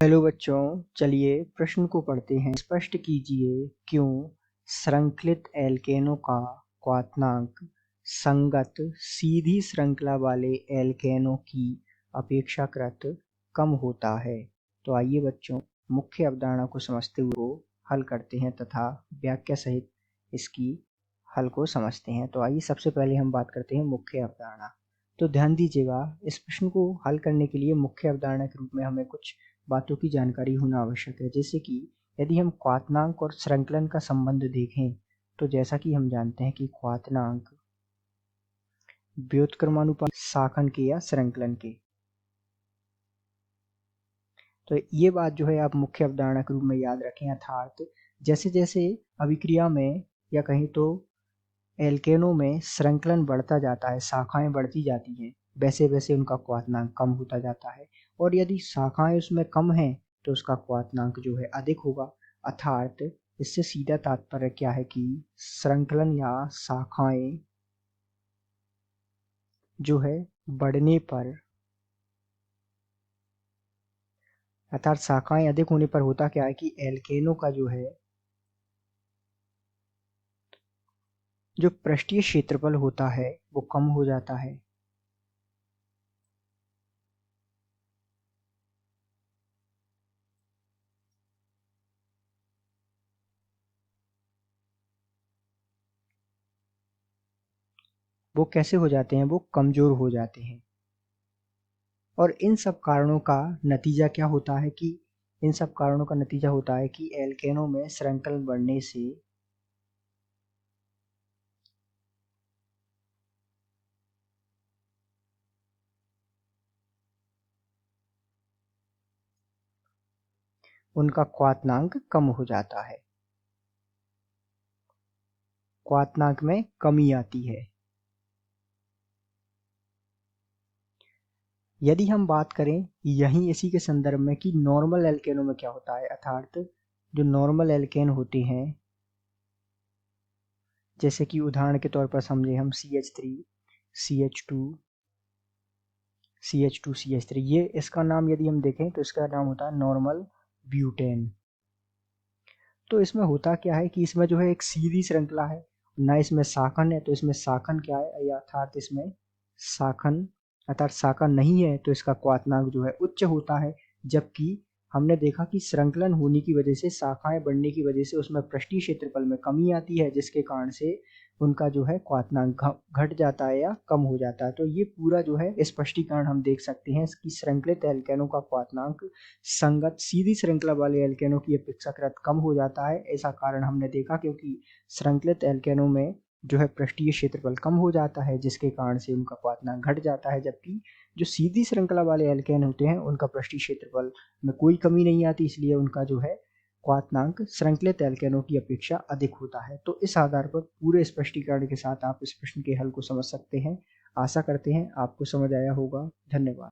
Hello बच्चों, चलिए प्रश्न को पढ़ते हैं। स्पष्ट कीजिए क्यों श्रृंखलित एल्केनों का क्वथनांक संगत सीधी श्रृंखला वाले एल्केनों की अपेक्षाकृत कम होता है। तो आइए बच्चों, मुख्य अवधारणा को समझते हुए हल करते हैं तथा व्याख्या सहित इसकी हल को समझते हैं। तो आइए सबसे पहले हम बात करते हैं मुख्य अवधारणा। तो ध्यान दीजिएगा, इस प्रश्न को हल करने के लिए मुख्य अवधारणा के रूप में हमें कुछ बातों की जानकारी होना आवश्यक है। जैसे कि यदि हम क्वथनांक और श्रृंखलन का संबंध देखें तो जैसा कि हम जानते हैं कि क्वथनांक व्युत्क्रमानुपात शाखन के या श्रृंखलन के। तो ये बात जो है आप मुख्य अवधारणा के रूप में याद रखें। अर्थात जैसे जैसे अभिक्रिया में या कहीं तो एल्केनों में श्रृंखलन बढ़ता जाता है, शाखाएं बढ़ती जाती हैं, वैसे वैसे उनका क्वथनांक कम होता जाता है। और यदि शाखाएं उसमें कम हैं तो उसका क्वथनांक जो है अधिक होगा। अर्थात इससे सीधा तात्पर्य क्या है कि श्रृंखलन या शाखाएं जो है बढ़ने पर, अर्थात शाखाएं अधिक होने पर होता क्या है कि एल्केनों का जो पृष्ठीय क्षेत्रफल होता है वो कम हो जाता है। वो कैसे हो जाते हैं? वो कमजोर हो जाते हैं। और इन सब कारणों का नतीजा क्या होता है कि इन सब कारणों का नतीजा होता है कि एल्केनों में श्रृंखलन बढ़ने से उनका क्वथनांक कम हो जाता है, क्वथनांक में कमी आती है। यदि हम बात करें यहीं इसी के संदर्भ में कि नॉर्मल एल्केनों में क्या होता है, अर्थात जो नॉर्मल एल्केन होते हैं, जैसे कि उदाहरण के तौर पर समझे हम CH3 CH2 CH2 CH3, ये इसका नाम यदि हम देखें तो इसका नाम होता है नॉर्मल ब्यूटेन। तो इसमें होता क्या है कि इसमें जो है एक सीधी श्रृंखला है, ना इसमें शाखन है। तो इसमें शाखन क्या है, या अर्थात इसमें शाखन अर्थात शाखा नहीं है तो इसका क्वथनांक जो है उच्च होता है। जबकि हमने देखा कि श्रृंखलन होने की वजह से, शाखाएं बढ़ने की वजह से उसमें पृष्ठीय क्षेत्रफल में कमी आती है, जिसके कारण से उनका जो है क्वथनांक घट जाता है या कम हो जाता है। तो ये पूरा जो है स्पष्टीकरण हम देख सकते हैं कि श्रृंखलित एल्केनों का क्वथनांक संगत सीधी श्रृंखला वाले एल्केनों की अपेक्षाकृत कम हो जाता है। ऐसा कारण हमने देखा क्योंकि श्रृंखलित एल्केनों में जो है पृष्ठीय क्षेत्रफल कम हो जाता है, जिसके कारण से उनका क्वथनांक घट जाता है। जबकि जो सीधी श्रृंखला वाले एल्केन होते हैं उनका पृष्ठीय क्षेत्रफल में कोई कमी नहीं आती, इसलिए उनका जो है क्वथनांक श्रृंखलित एल्केनों की अपेक्षा अधिक होता है। तो इस आधार पर पूरे स्पष्टीकरण के साथ आप इस प्रश्न के हल को समझ सकते हैं। आशा करते हैं आपको समझ आया होगा। धन्यवाद।